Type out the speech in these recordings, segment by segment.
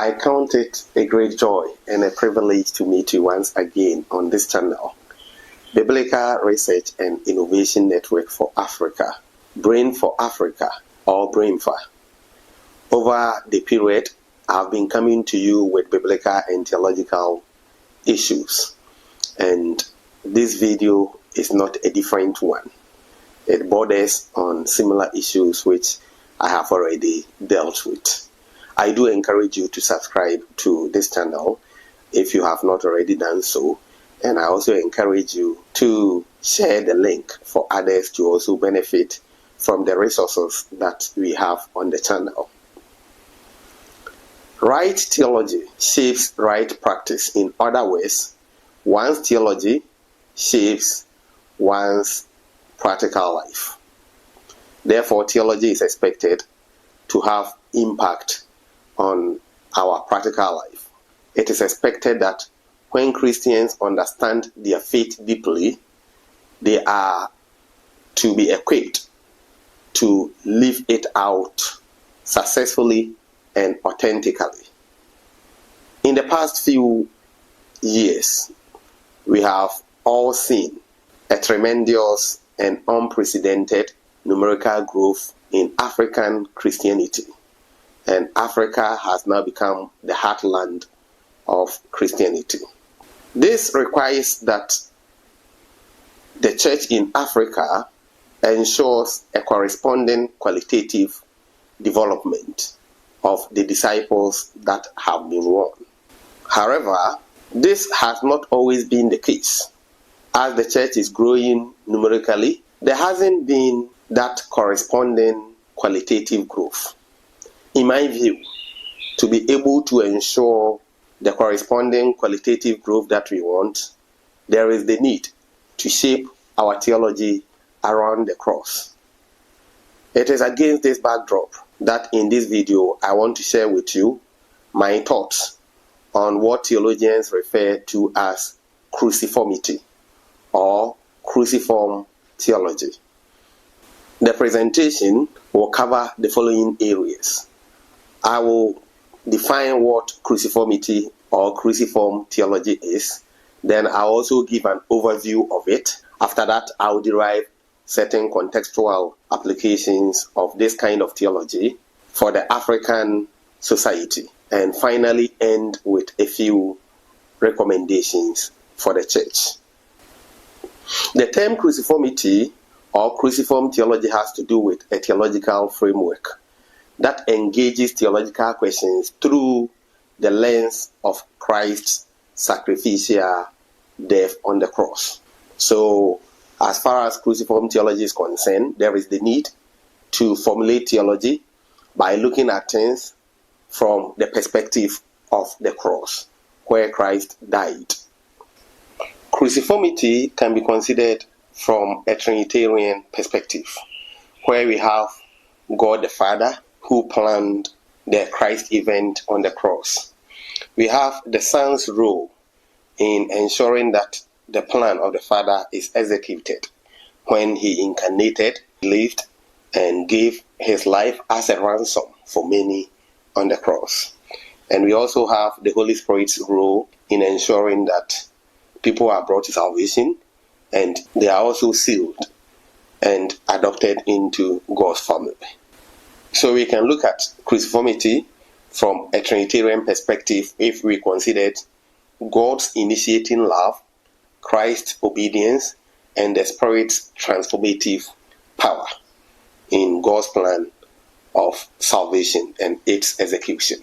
I count it a great joy and a privilege to meet you once again on this channel, Biblical Research and Innovation Network for Africa, Brain for Africa, or BRAINFA. Over the period, I've been coming to you with biblical and theological issues, and this video is not a different one. It borders on similar issues which I have already dealt with. I do encourage you to subscribe to this channel if you have not already done so, and I also encourage you to share the link for others to also benefit from the resources that we have on the channel. Right theology shapes right practice. In other words, one's theology shapes one's practical life. Therefore, theology is expected to have impact on our practical life. It is expected that when Christians understand their faith deeply, they are to be equipped to live it out successfully and authentically. In the past few years, we have all seen a tremendous and unprecedented numerical growth in African Christianity. And Africa has now become the heartland of Christianity. This requires that the church in Africa ensures a corresponding qualitative development of the disciples that have been won. However, this has not always been the case. As the church is growing numerically, there hasn't been that corresponding qualitative growth. In my view, to be able to ensure the corresponding qualitative growth that we want, there is the need to shape our theology around the cross. It is against this backdrop that in this video I want to share with you my thoughts on what theologians refer to as cruciformity or cruciform theology. The presentation will cover the following areas. I will define what cruciformity or cruciform theology is. Then I'll also give an overview of it. After that, I'll derive certain contextual applications of this kind of theology for the African society. And finally end with a few recommendations for the church. The term cruciformity or cruciform theology has to do with a theological framework that engages theological questions through the lens of Christ's sacrificial death on the cross. So, as far as cruciform theology is concerned, there is the need to formulate theology by looking at things from the perspective of the cross, where Christ died. Cruciformity can be considered from a Trinitarian perspective, where we have God the Father, who planned the Christ event on the cross. We have the Son's role in ensuring that the plan of the Father is executed when he incarnated, lived, and gave his life as a ransom for many on the cross. And we also have the Holy Spirit's role in ensuring that people are brought to salvation and they are also sealed and adopted into God's family. So we can look at cruciformity from a Trinitarian perspective if we considered God's initiating love, Christ's obedience, and the Spirit's transformative power in God's plan of salvation and its execution.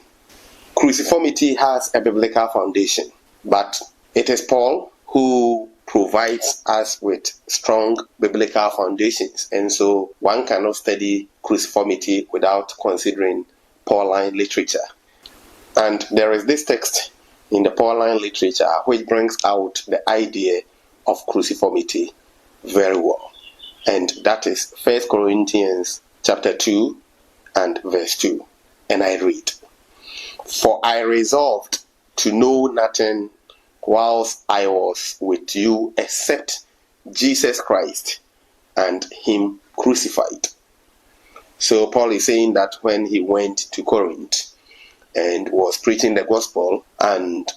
Cruciformity has a biblical foundation, but it is Paul who provides us with strong biblical foundations, and so one cannot study cruciformity without considering Pauline literature. And there is this text in the Pauline literature which brings out the idea of cruciformity very well, and that is 1 Corinthians chapter 2 and verse 2, and I read, "For I resolved to know nothing whilst I was with you except Jesus Christ and him crucified." So Paul is saying that when he went to Corinth, and was preaching the gospel and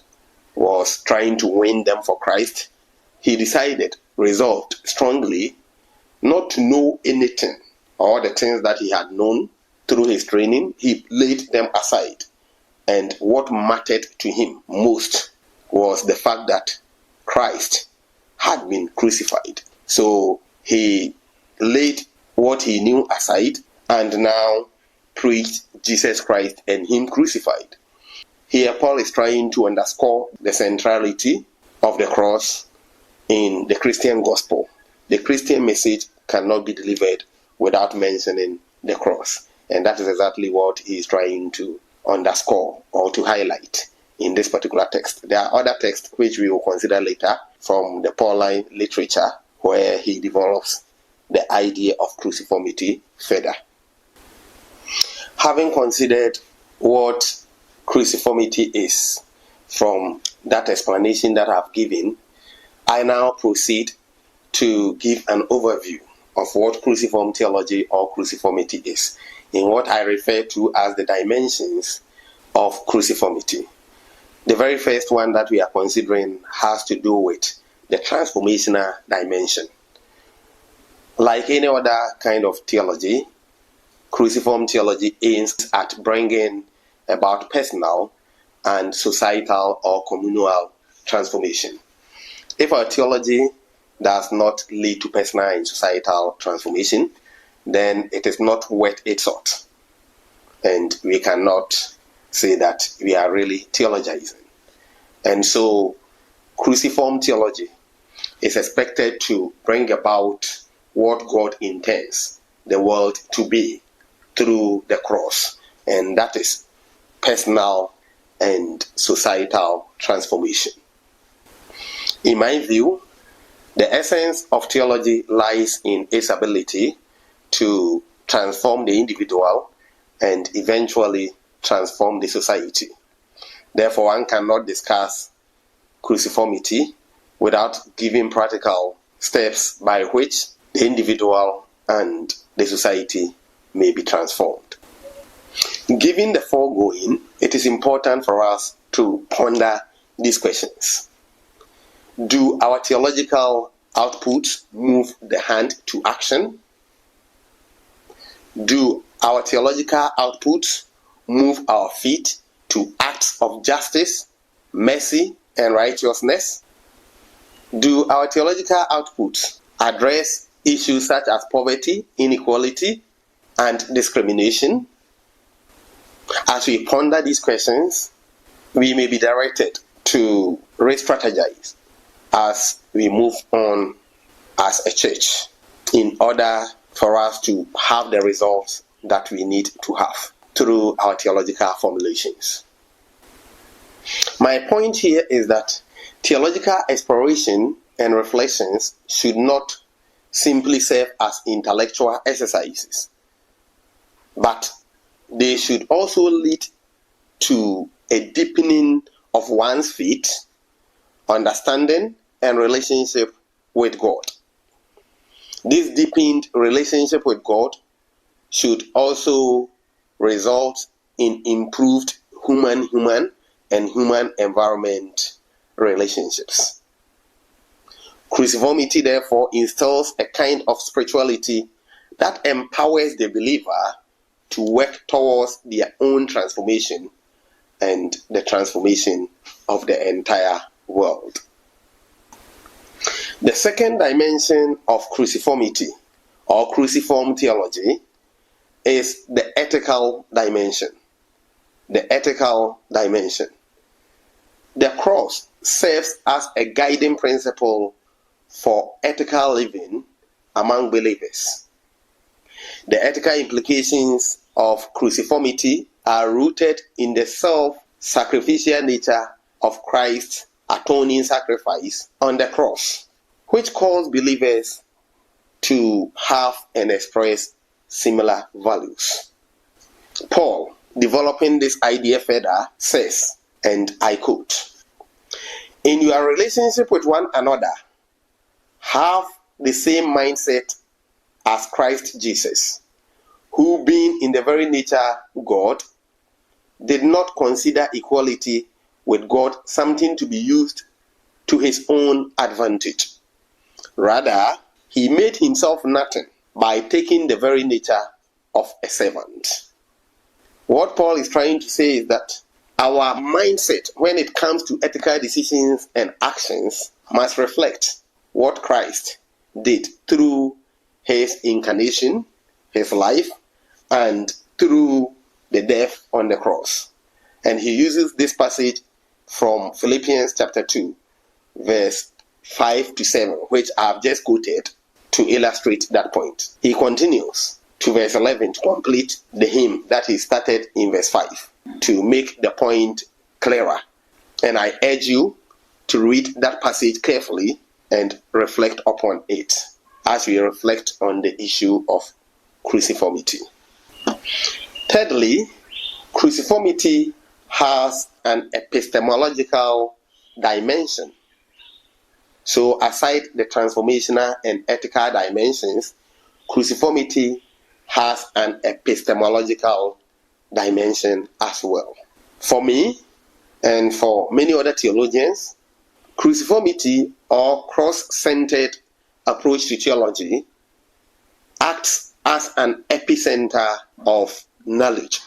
was trying to win them for Christ, he resolved strongly not to know anything. All the things that he had known through his training, he laid them aside. And what mattered to him most was the fact that Christ had been crucified. So he laid what he knew aside and now preached Jesus Christ and him crucified. Here Paul is trying to underscore the centrality of the cross in the Christian gospel. The Christian message cannot be delivered without mentioning the cross. And that is exactly what he is trying to underscore or to highlight in this particular text. There are other texts which we will consider later from the Pauline literature where he develops the idea of cruciformity further. Having considered what cruciformity is from that explanation that I've given, I now proceed to give an overview of what cruciform theology or cruciformity is, in what I refer to as the dimensions of cruciformity. The very first one that we are considering has to do with the transformational dimension. Like any other kind of theology, cruciform theology aims at bringing about personal and societal or communal transformation. If our theology does not lead to personal and societal transformation, then it is not worth its salt. And we cannot say that we are really theologizing. And so, cruciform theology is expected to bring about what God intends the world to be through the cross, and that is personal and societal transformation. In my view, the essence of theology lies in its ability to transform the individual and eventually transform the society. Therefore, one cannot discuss cruciformity without giving practical steps by which the individual and the society may be transformed. Given the foregoing, it is important for us to ponder these questions. Do our theological outputs move the hand to action? Do our theological outputs move our feet to acts of justice, mercy, and righteousness? Do our theological outputs address issues such as poverty, inequality, and discrimination? As we ponder these questions, we may be directed to re-strategize as we move on as a church in order for us to have the results that we need to have through our theological formulations. My point here is that theological exploration and reflections should not simply serve as intellectual exercises, but they should also lead to a deepening of one's faith, understanding, and relationship with God. This deepened relationship with God should also result in improved human and human environment relationships. Cruciformity, therefore, instills a kind of spirituality that empowers the believer to work towards their own transformation and the transformation of the entire world. The second dimension of cruciformity or cruciform theology is the ethical dimension. The ethical dimension. The cross serves as a guiding principle for ethical living among believers. The ethical implications of cruciformity are rooted in the self-sacrificial nature of Christ's atoning sacrifice on the cross, which calls believers to have and express similar values. Paul, developing this idea further, says, and I quote, "In your relationship with one another, have the same mindset as Christ Jesus, who being in the very nature God, did not consider equality with God something to be used to his own advantage. Rather, he made himself nothing by taking the very nature of a servant. What Paul is trying to say is that our mindset when it comes to ethical decisions and actions must reflect what Christ did through his incarnation, his life, and through the death on the cross. And he uses this passage from Philippians chapter 2, verse 5 to 7, which I've just quoted to illustrate that point. He continues to verse 11 to complete the hymn that he started in verse 5 to make the point clearer. And I urge you to read that passage carefully and reflect upon it as we reflect on the issue of cruciformity. Thirdly, cruciformity has an epistemological dimension. So aside the transformational and ethical dimensions, cruciformity has an epistemological dimension as well. For me, and for many other theologians, cruciformity or cross-centered approach to theology acts as an epicenter of knowledge.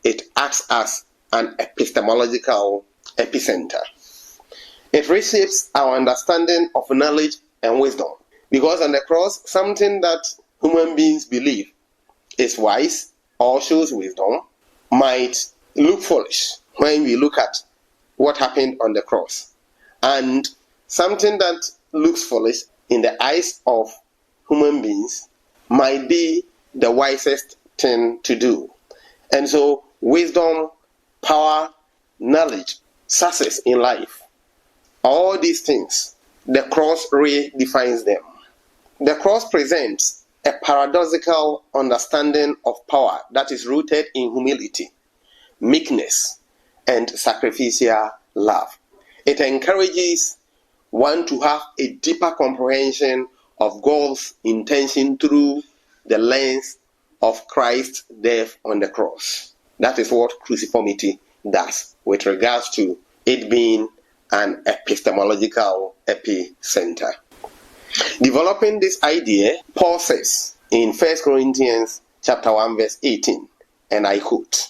It acts as an epistemological epicenter. It reshapes our understanding of knowledge and wisdom. Because on the cross, something that human beings believe is wise or shows wisdom might look foolish when we look at what happened on the cross. And something that looks foolish in the eyes of human beings might be the wisest thing to do. And so wisdom, power, knowledge, success in life, all these things, the cross redefines them. The cross presents a paradoxical understanding of power that is rooted in humility, meekness, and sacrificial love. It encourages one to have a deeper comprehension of God's intention through the lens of Christ's death on the cross. That is what cruciformity does with regards to it being an epistemological epicenter. Developing this idea, Paul says in 1 Corinthians chapter 1 verse 18, and I quote,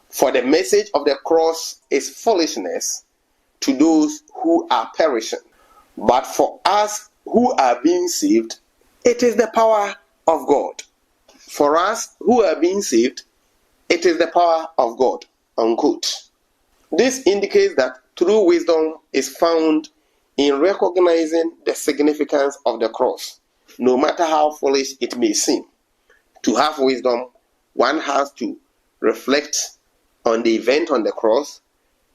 "For the message of the cross is foolishness to those who are perishing, but for us who are being saved, it is the power of God." For us who are being saved, it is the power of God, unquote. This indicates that true wisdom is found in recognizing the significance of the cross, no matter how foolish it may seem. To have wisdom, one has to reflect on the event on the cross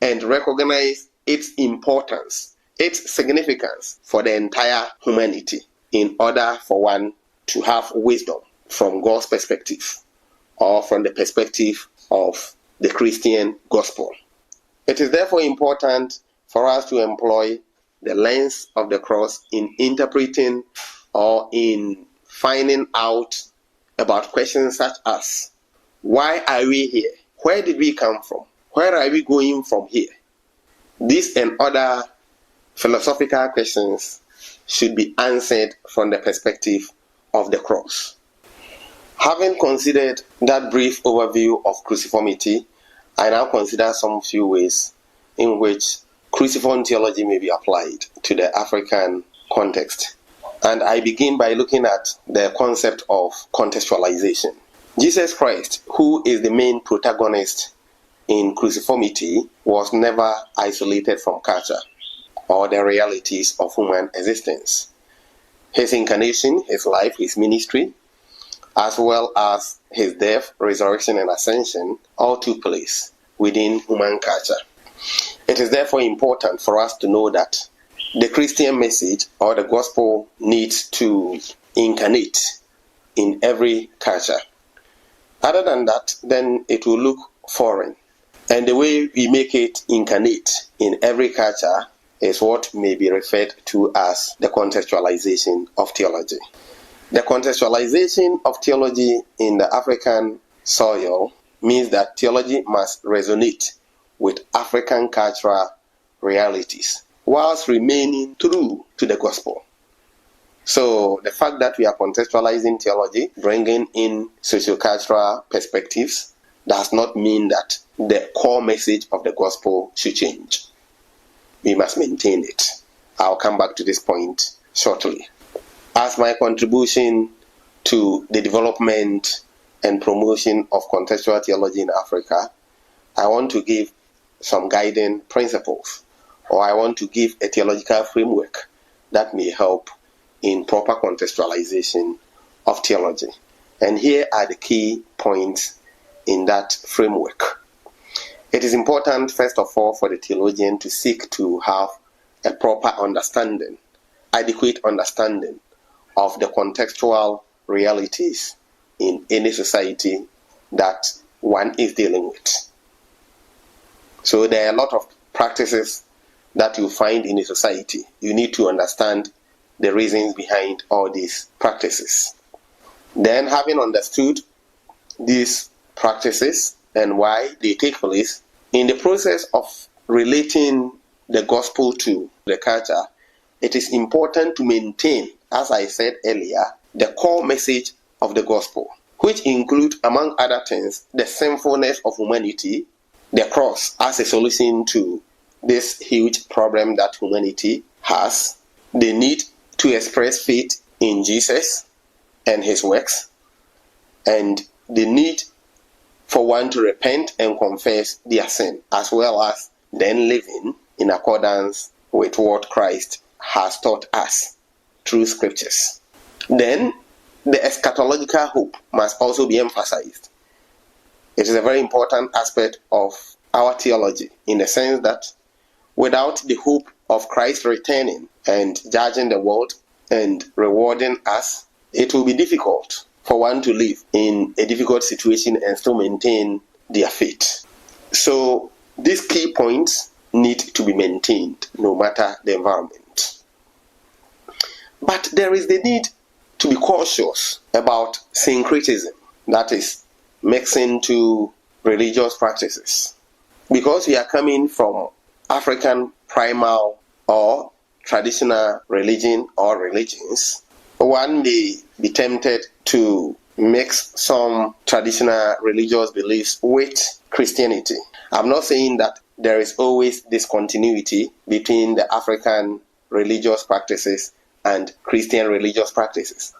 and recognize its importance, its significance for the entire humanity, in order for one to have wisdom from God's perspective or from the perspective of the Christian gospel. It is therefore important for us to employ the lens of the cross in interpreting or in finding out about questions such as, why are we here? Where did we come from? Where are we going from here? These and other philosophical questions should be answered from the perspective of the cross. Having considered that brief overview of cruciformity, I now consider some few ways in which cruciform theology may be applied to the African context. And I begin by looking at the concept of contextualization. Jesus Christ, who is the main protagonist in cruciformity, was never isolated from culture or the realities of human existence. His incarnation, his life, his ministry, as well as his death, resurrection, and ascension all took place within human culture. It is therefore important for us to know that the Christian message or the gospel needs to incarnate in every culture. Other than that, then it will look foreign. And the way we make it incarnate in every culture is what may be referred to as the contextualization of theology. The contextualization of theology in the African soil means that theology must resonate with African cultural realities whilst remaining true to the gospel. So the fact that we are contextualizing theology, bringing in sociocultural perspectives, does not mean that the core message of the gospel should change. We must maintain it. I'll come back to this point shortly. As my contribution to the development and promotion of contextual theology in Africa, I want to give some guiding principles, or I want to give a theological framework that may help in proper contextualization of theology. And here are the key points in that framework. It is important, first of all, for the theologian to seek to have a proper understanding, adequate understanding of the contextual realities in any society that one is dealing with. So there are a lot of practices that you find in a society. You need to understand the reasons behind all these practices. Then, having understood these practices and why they take place, in the process of relating the gospel to the culture, it is important to maintain, as I said earlier, the core message of the gospel, which include, among other things, the sinfulness of humanity, the cross as a solution to this huge problem that humanity has, the need to express faith in Jesus and his works, and the need for one to repent and confess their sin, as well as then living in accordance with what Christ has taught us through scriptures. Then the eschatological hope must also be emphasized. It is a very important aspect of our theology, in the sense that without the hope of Christ returning and judging the world and rewarding us, it will be difficult for one to live in a difficult situation and still maintain their faith. So these key points need to be maintained no matter the environment. But there is the need to be cautious about syncretism, that is, mixing two religious practices. Because we are coming from African primal or traditional religion or religions, one may be tempted to mix some traditional religious beliefs with Christianity. I'm not saying that there is always discontinuity between the African religious practices and Christian religious practices.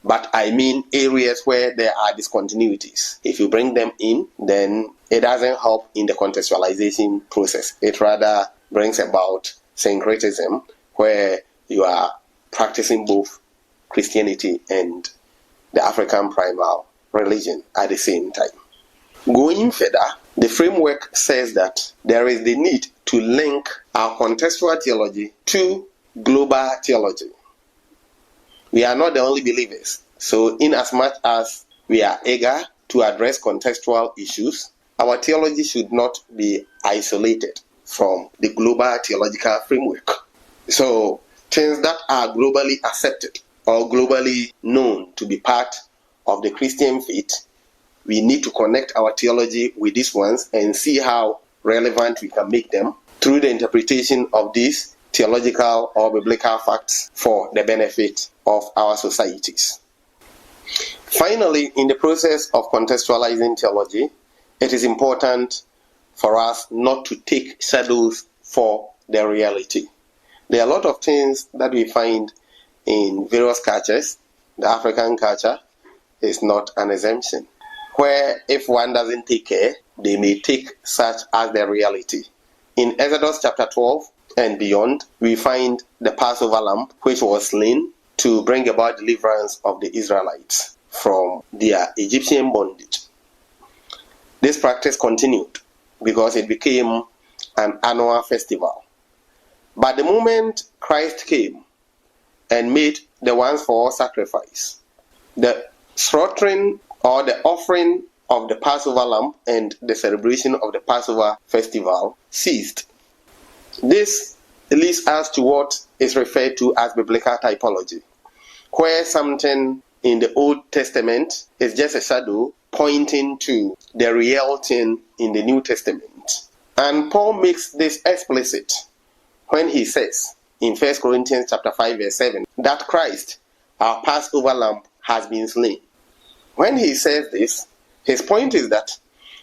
But I mean areas where there are discontinuities. If you bring them in, then it doesn't help in the contextualization process. It rather brings about syncretism, where you are practicing both Christianity and the African primal religion at the same time. Going further, the framework says that there is the need to link our contextual theology to global theology. We are not the only believers. So in as much as we are eager to address contextual issues, our theology should not be isolated from the global theological framework. So things that are globally accepted or globally known to be part of the Christian faith, we need to connect our theology with these ones and see how relevant we can make them through the interpretation of these theological or biblical facts for the benefit of our societies. Finally, in the process of contextualizing theology, it is important for us not to take shadows for the reality. There are a lot of things that we find in various cultures. The African culture is not an exemption, where if one doesn't take care, they may take such as their reality. In Exodus chapter 12 and beyond, we find the Passover lamb, which was slain to bring about deliverance of the Israelites from their Egyptian bondage. This practice continued because it became an annual festival. But the moment Christ came and made the once for all sacrifice, the slaughtering or the offering of the Passover lamb and the celebration of the Passover festival ceased. This leads us to what is referred to as biblical typology, where something in the Old Testament is just a shadow pointing to the real thing in the New Testament. And Paul makes this explicit when he says in 1 Corinthians chapter 5 verse 7 that Christ, our Passover lamb, has been slain. When he says this, his point is that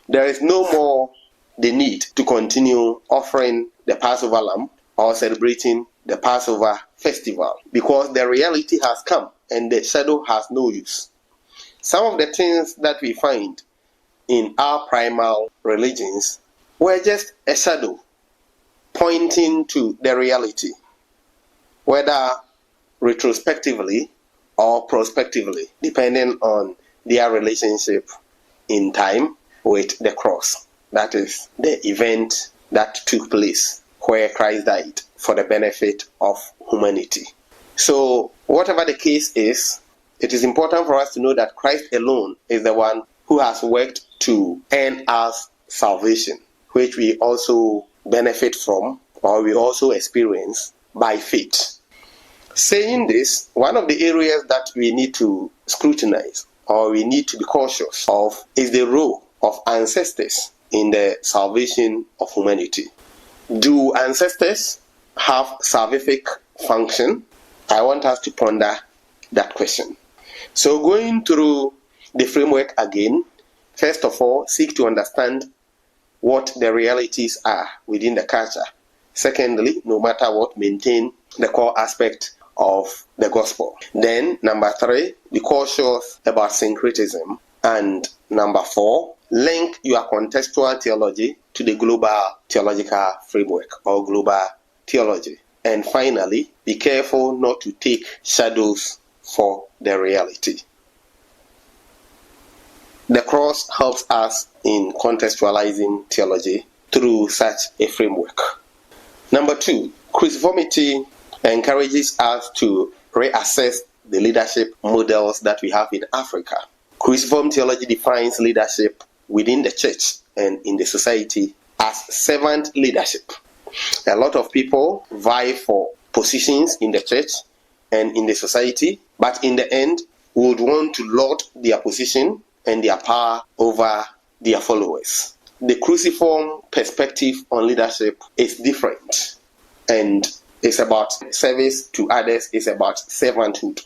there is no more the need to continue offering the Passover lamb or celebrating the Passover festival, because the reality has come and the shadow has no use. Some of the things that we find in our primal religions were just a shadow pointing to the reality, whether retrospectively or prospectively, depending on their relationship in time with the cross. That is the event that took place where Christ died for the benefit of humanity. So, whatever the case is, it is important for us to know that Christ alone is the one who has worked to earn us salvation, which we also benefit from, or we also experience by faith. Saying this, one of the areas that we need to scrutinize or we need to be cautious of is the role of ancestors in the salvation of humanity. Do ancestors have salvific function? I want us to ponder that question. So going through the framework again, first of all, seek to understand what the realities are within the culture. Secondly, no matter what, maintain the core aspect of the gospel. Then, number 3, be cautious about syncretism. And number 4, link your contextual theology to the global theological framework or global theology. And finally, be careful not to take shadows for the reality. The cross helps us in contextualizing theology through such a framework. Number 2, cruciformity encourages us to reassess the leadership models that we have in Africa. Cruciform theology defines leadership within the church and in the society as servant leadership. A lot of people vie for positions in the church and in the society, but in the end would want to lord their position and their power over their followers. The cruciform perspective on leadership is different, and it's about service to others, it's about servanthood,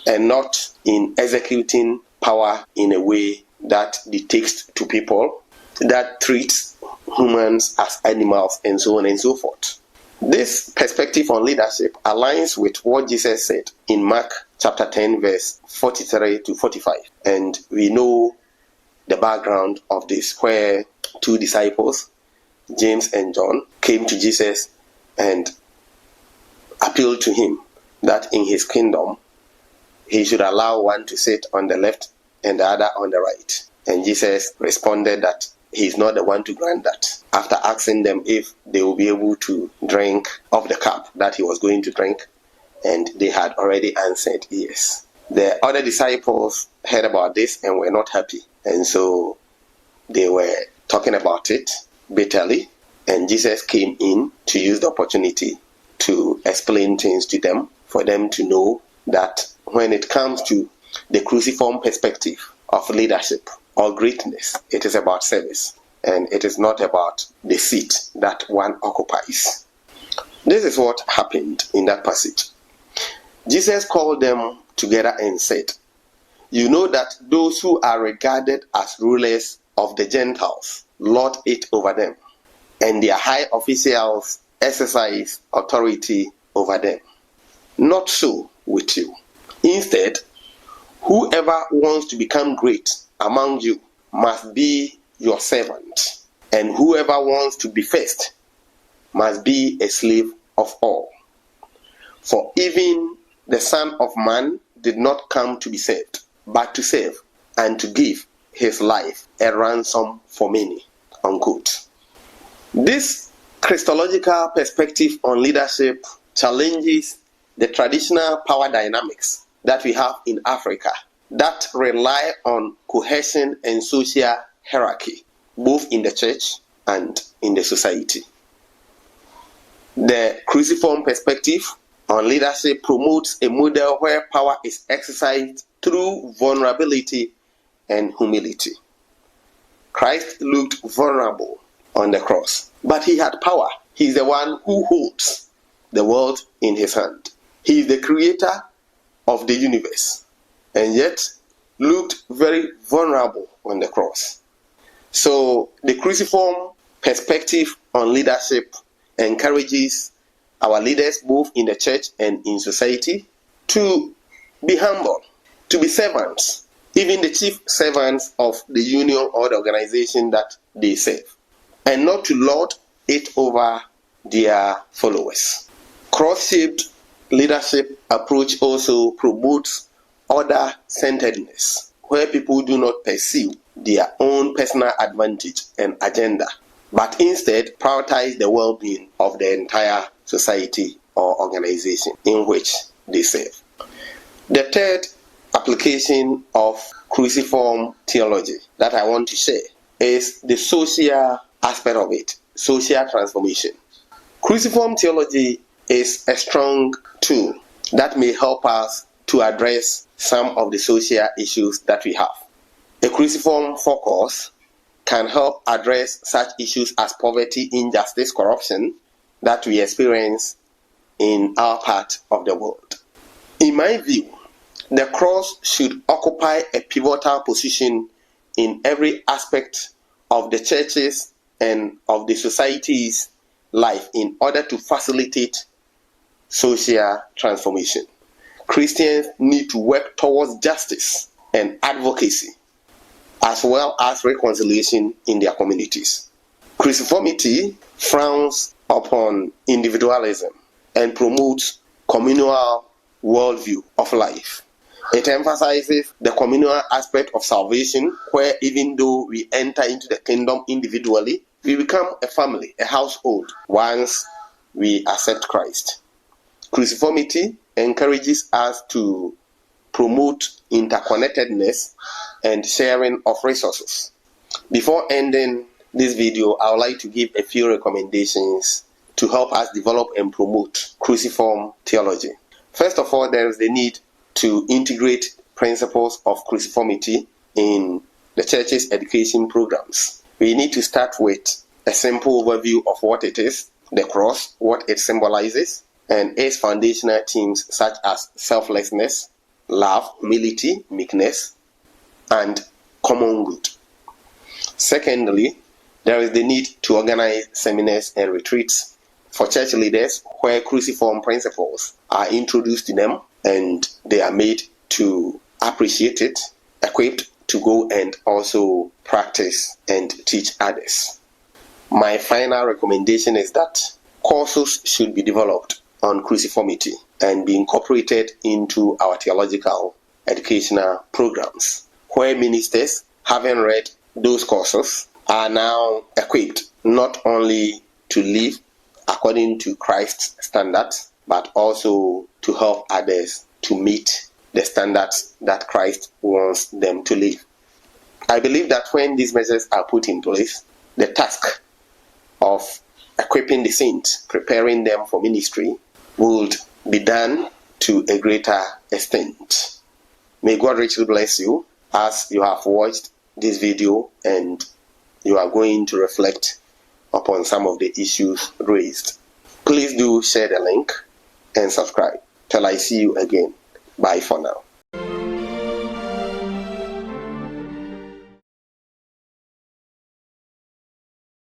and not in executing power in a way that dictates to people, that treats humans as animals, and so on and so forth. This perspective on leadership aligns with what Jesus said in Mark chapter 10 verse 43 to 45. And we know the background of this, where 2 disciples, James and John, came to Jesus and appealed to him that in his kingdom he should allow one to sit on the left and the other on the right. And Jesus responded that he is not the one to grant that, after asking them if they will be able to drink of the cup that he was going to drink, and they had already answered yes. The other disciples heard about this and were not happy, and so they were talking about it bitterly, and Jesus came in to use the opportunity to explain things to them, for them to know that when it comes to the cruciform perspective of leadership or greatness, it is about service, and it is not about the seat that one occupies. This is what happened in that passage. Jesus called them together and said, "You know that those who are regarded as rulers of the Gentiles lord it over them, and their high officials exercise authority over them. Not so with you. Instead, whoever wants to become great among you must be your servant, and whoever wants to be first must be a slave of all. For even the Son of Man did not come to be served, but to serve and to give his life a ransom for many." Unquote. This Christological perspective on leadership challenges the traditional power dynamics that we have in Africa that rely on cohesion and social hierarchy, both in the church and in the society. The cruciform perspective on leadership promotes a model where power is exercised through vulnerability and humility. Christ looked vulnerable on the cross, but he had power. He is the one who holds the world in his hand. He is the creator of the universe, and yet looked very vulnerable on the cross. So the cruciform perspective on leadership encourages our leaders both in the church and in society to be humble, to be servants, even the chief servants of the union or the organization that they serve, and not to lord it over their followers. Cross-shaped leadership approach also promotes order-centeredness, where people do not pursue their own personal advantage and agenda, but instead prioritize the well-being of the entire society or organization in which they serve. The third application of cruciform theology that I want to share is the social aspect of it, social transformation. Cruciform theology is a strong tool that may help us to address some of the social issues that we have. A cruciform focus can help address such issues as poverty, injustice, corruption that we experience in our part of the world. In my view, the cross should occupy a pivotal position in every aspect of the church's and of the society's life in order to facilitate social transformation. Christians need to work towards justice and advocacy, as well as reconciliation in their communities. Cruciformity frowns upon individualism and promotes communal worldview of life. It emphasizes the communal aspect of salvation, where even though we enter into the kingdom individually, we become a family, a household, once we accept Christ. Cruciformity encourages us to promote interconnectedness and sharing of resources. Before ending this video, I would like to give a few recommendations to help us develop and promote cruciform theology. First of all, there is the need to integrate principles of cruciformity in the church's education programs. We need to start with a simple overview of what it is, the cross, what it symbolizes, and its foundational themes such as selflessness, love, humility, meekness, and common good. Secondly, there is the need to organize seminars and retreats for church leaders where cruciform principles are introduced to them and they are made to appreciate it, equipped to go and also practice and teach others. My final recommendation is that courses should be developed on cruciformity and be incorporated into our theological educational programs, where ministers, having read those courses, are now equipped not only to live according to Christ's standards, but also to help others to meet the standards that Christ wants them to live. I believe that when these measures are put in place, the task of equipping the saints, preparing them for ministry, would be done to a greater extent. May God richly bless you as you have watched this video and you are going to reflect upon some of the issues raised. Please do share the link and subscribe. Till I see you again. Bye for now.